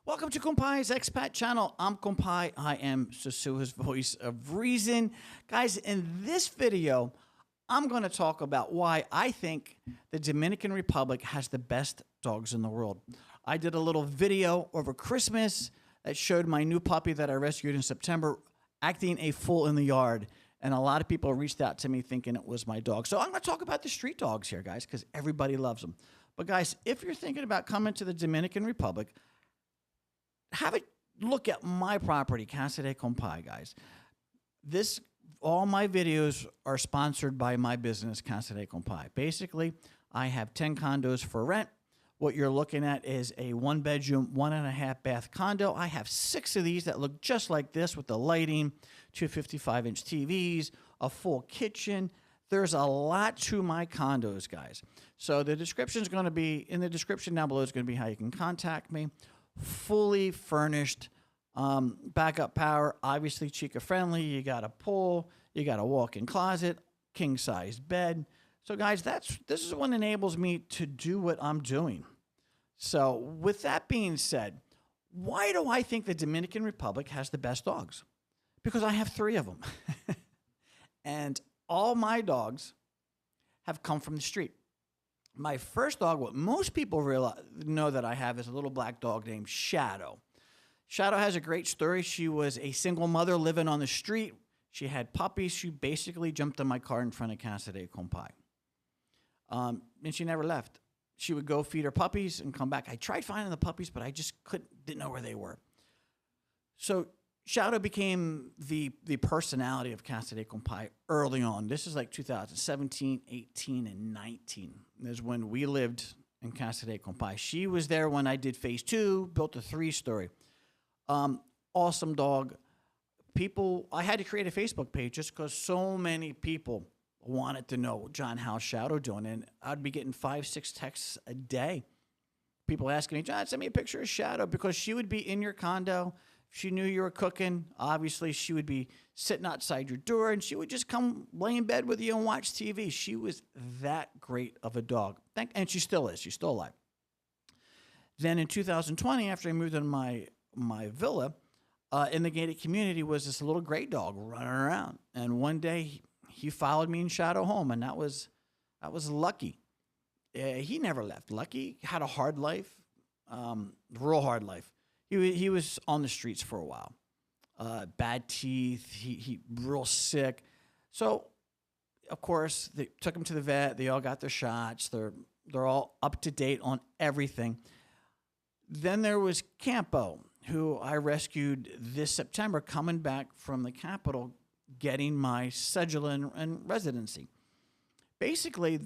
Welcome to Compai's Expat Channel. I'm Compai. I am SOSUA's voice of reason. Guys, in this video, I'm going to talk about why I think the Dominican Republic has the best dogs in the world. I did a little video over Christmas that showed my new puppy that I rescued in September acting a fool in the yard. And a lot of people reached out to me thinking it was my dog. So I'm going to talk about the street dogs here, guys, because everybody loves them. But guys, if you're thinking about coming to the Dominican Republic, have a look at my property, Casa de Compai, guys. All my videos are sponsored by my business, Casa de Compai. Basically, I have 10 condos for rent. What you're looking at is a 1-bedroom, 1.5 bath condo. I have 6 of these that look just like this with the lighting, 2 55-inch TVs, a full kitchen. There's a lot to my condos, guys. So the description is going to be, in the description down below is going to be how you can contact me. Fully furnished, backup power, obviously chica friendly. You got a pool, you got a walk-in closet, king size bed. So guys, this is what enables me to do what I'm doing. So with that being said, why do I think the Dominican Republic has the best dogs? Because I have 3 of them. And all my dogs have come from the street. My first dog, what most people know that I have, is a little black dog named Shadow. Shadow has a great story. She was a single mother living on the street. She had puppies. She basically jumped in my car in front of Casa de Compai. And she never left. She would go feed her puppies and come back. I tried finding the puppies, but I just didn't know where they were. So Shadow became the personality of Casa de Compai early on. This is like 2017, 18, and 19 is when we lived in Casa de Compai. She was there when I did phase 2, built a 3-story. Awesome dog. I had to create a Facebook page just because so many people wanted to know, John, how's Shadow doing? And I'd be getting 5, 6 texts a day. People asking me, John, send me a picture of Shadow, because she would be in your condo. She knew you were cooking. Obviously, she would be sitting outside your door, and she would just come lay in bed with you and watch TV. She was that great of a dog. And she still is. She's still alive. Then in 2020, after I moved into my villa, in the gated community was this little gray dog running around. And one day, he followed me and Shadow home, and that was Lucky. He never left. Lucky had a hard life, real hard life. He was on the streets for a while. Bad teeth, he real sick. So, of course, they took him to the vet. They all got their shots. They're all up to date on everything. Then there was Campo, who I rescued this September, coming back from the capital, getting my cedula and residency. Basically,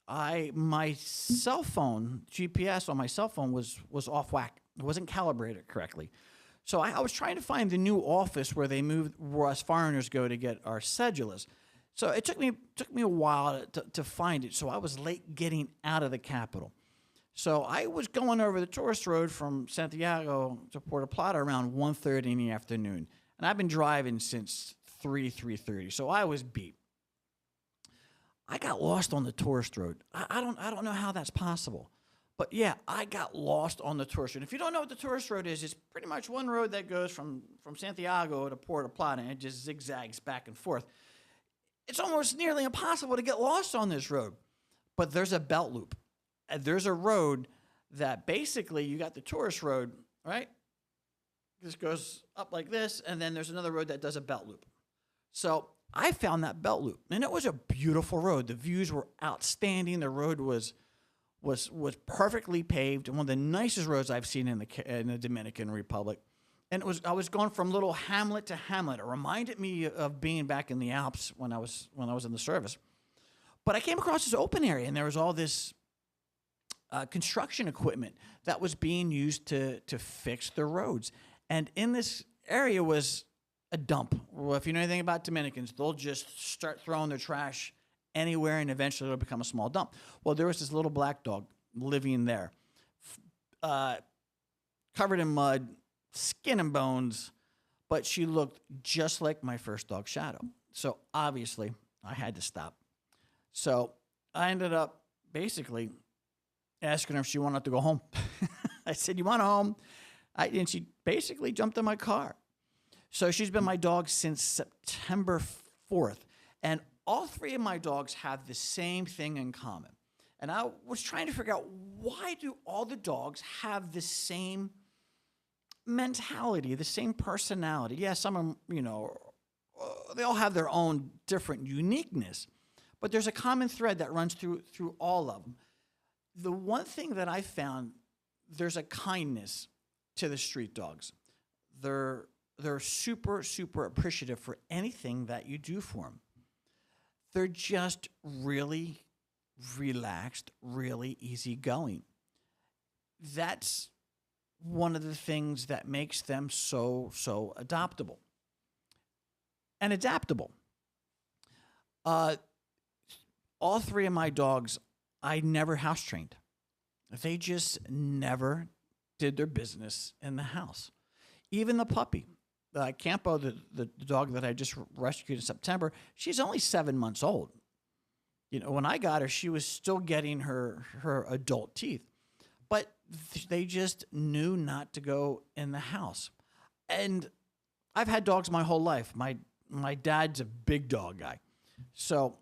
my cell phone, GPS on my cell phone was off whack. It wasn't calibrated correctly. So I was trying to find the new office where where us foreigners go to get our cedulas. So it took me a while to find it. So I was late getting out of the capital. So I was going over the tourist road from Santiago to Puerto Plata around 1:30 in the afternoon. And I've been driving since 3:30. So I was beat. I got lost on the tourist road. I don't know how that's possible. But yeah, I got lost on the tourist road. If you don't know what the tourist road is, it's pretty much one road that goes from Santiago to Puerto Plata, and it just zigzags back and forth. It's almost nearly impossible to get lost on this road. But there's a belt loop. There's a road that basically you got the tourist road, right? This goes up like this, and then there's another road that does a belt loop. So I found that belt loop, and it was a beautiful road. The views were outstanding. The road was perfectly paved, and one of the nicest roads I've seen in the Dominican Republic. And I was going from little hamlet to hamlet. It reminded me of being back in the Alps when I was in the service. But I came across this open area, and there was all this construction equipment that was being used to fix the roads. And in this area was a dump. Well, if you know anything about Dominicans, they'll just start throwing their trash anywhere, and eventually it'll become a small dump. Well, there was this little black dog living there, covered in mud, skin and bones, but she looked just like my first dog, Shadow. So obviously, I had to stop. So I ended up basically asking her if she wanted to go home. I said, "You want a home?" And she basically jumped in my car. So she's been my dog since September 4th. And all three of my dogs have the same thing in common. And I was trying to figure out, why do all the dogs have the same mentality, the same personality? Yeah, some of them, they all have their own different uniqueness, but there's a common thread that runs through all of them. The one thing that I found, there's a kindness to the street dogs. They're super, super appreciative for anything that you do for them. They're just really relaxed, really easygoing. That's one of the things that makes them so adoptable and adaptable. All three of my dogs, I never house trained. They just never did their business in the house. Even the puppy, Campo, the dog that I just rescued in September, she's only 7 months old. When I got her, she was still getting her adult teeth. But they just knew not to go in the house. And I've had dogs my whole life. My dad's a big dog guy. So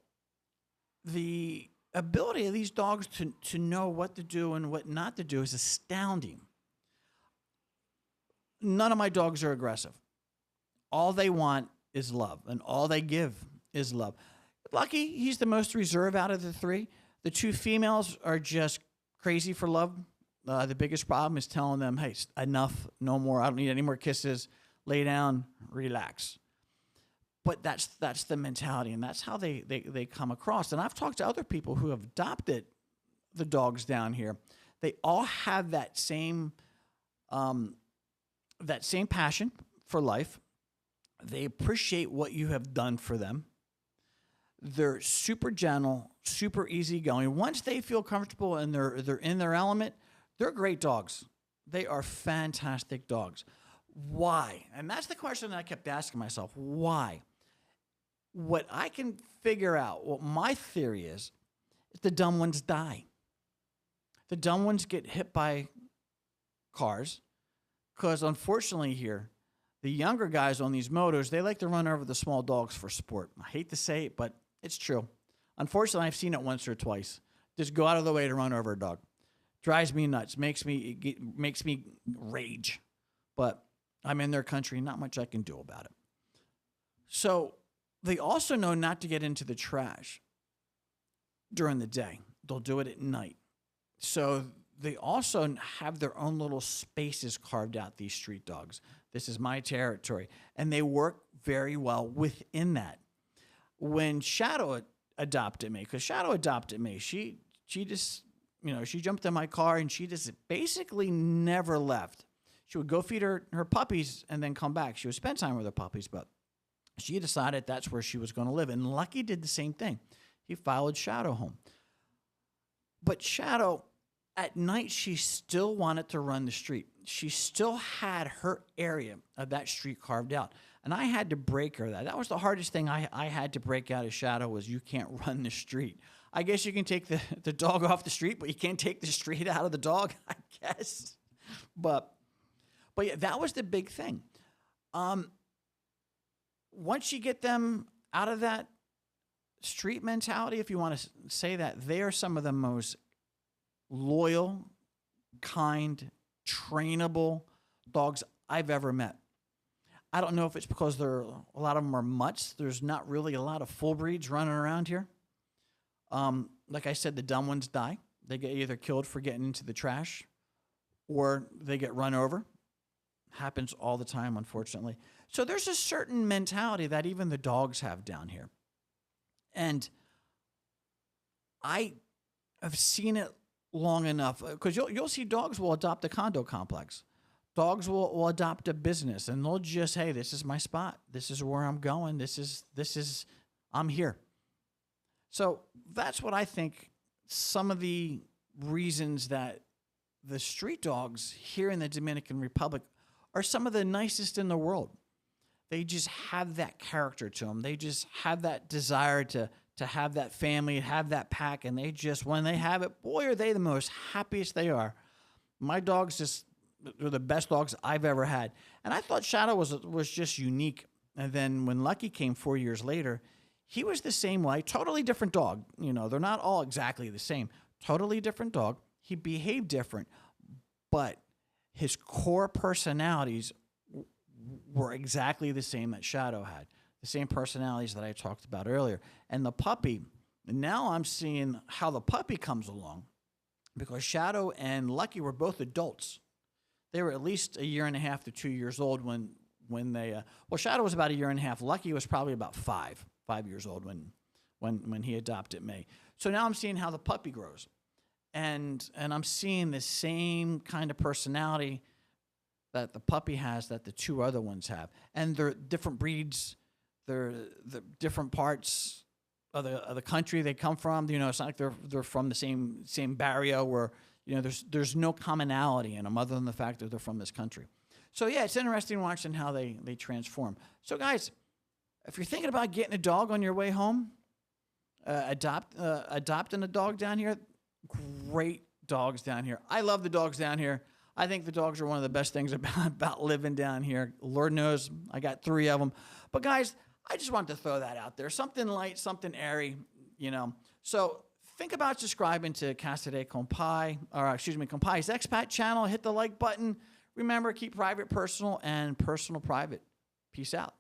the ability of these dogs to know what to do and what not to do is astounding. None of my dogs are aggressive. All they want is love, and all they give is love. Lucky, he's the most reserved out of the three. The two females are just crazy for love. The biggest problem is telling them, hey, enough, no more. I don't need any more kisses. Lay down, relax. But that's the mentality, and that's how they come across. And I've talked to other people who have adopted the dogs down here. They all have that same passion for life. They appreciate what you have done for them. They're super gentle, super easygoing. Once they feel comfortable and they're in their element, they're great dogs. They are fantastic dogs. Why? And that's the question that I kept asking myself. Why? What I can figure out, what my theory is the dumb ones die. The dumb ones get hit by cars because, unfortunately, here, the younger guys on these motos, they like to run over the small dogs for sport. I hate to say it, but it's true. Unfortunately, I've seen it once or twice. Just go out of the way to run over a dog. Drives me nuts. Makes me rage. But I'm in their country. Not much I can do about it. So they also know not to get into the trash during the day. They'll do it at night. So they also have their own little spaces carved out, these street dogs. This is my territory. And they work very well within that. When Shadow adopted me, because Shadow adopted me, she just, she jumped in my car and she just basically never left. She would go feed her puppies and then come back. She would spend time with her puppies, but she decided that's where she was going to live. And Lucky did the same thing. He followed Shadow home. But Shadow, at night, she still wanted to run the street. She still had her area of that street carved out. And I had to break her that. That was the hardest thing I had to break out of Shadow, was you can't run the street. I guess you can take the dog off the street, but you can't take the street out of the dog, I guess. But yeah, that was the big thing. Once you get them out of that street mentality, if you want to say that, they are some of the most loyal, kind, trainable dogs I've ever met. I don't know if it's because a lot of them are mutts. There's not really a lot of full breeds running around here. Like I said, the dumb ones die. They get either killed for getting into the trash or they get run over. Happens all the time, unfortunately. So there's a certain mentality that even the dogs have down here. And I have seen it long enough, because you'll see dogs will adopt a condo complex. Dogs will adopt a business, and they'll just, hey, this is my spot. This is where I'm going. This is I'm here. So that's what I think some of the reasons that the street dogs here in the Dominican Republic are some of the nicest in the world. They just have that character to them. They just have that desire to have that family, have that pack, and they just, when they have it, boy, are they the most happiest they are. My dogs just, they're the best dogs I've ever had. And I thought Shadow was just unique. And then when Lucky came 4 years later, he was the same way, totally different dog. You know, they're not all exactly the same. Totally different dog. He behaved different, but his core personalities were exactly the same that Shadow had, the same personalities that I talked about earlier. And the puppy, now I'm seeing how the puppy comes along, because Shadow and Lucky were both adults. They were at least 1.5 to 2 years old when they, well, Shadow was about 1.5 years. Lucky was probably about 5 years old when he adopted May. So now I'm seeing how the puppy grows. And I'm seeing the same kind of personality that the puppy has that the two other ones have. And they're different breeds. They're the different parts of the country they come from. You know, it's not like they're from the same barrio where, you know, there's no commonality in them other than the fact that they're from this country. So yeah, it's interesting watching how they transform. So guys, if you're thinking about getting a dog on your way home, adopting a dog down here, great dogs down here. I love the dogs down here. I think the dogs are one of the best things about living down here. Lord knows I got 3 of them. But guys, I just wanted to throw that out there. Something light, something airy, you know. So think about subscribing to CASA de Compai, or excuse me, Compai's Expat channel. Hit the like button. Remember, keep private personal and personal private. Peace out.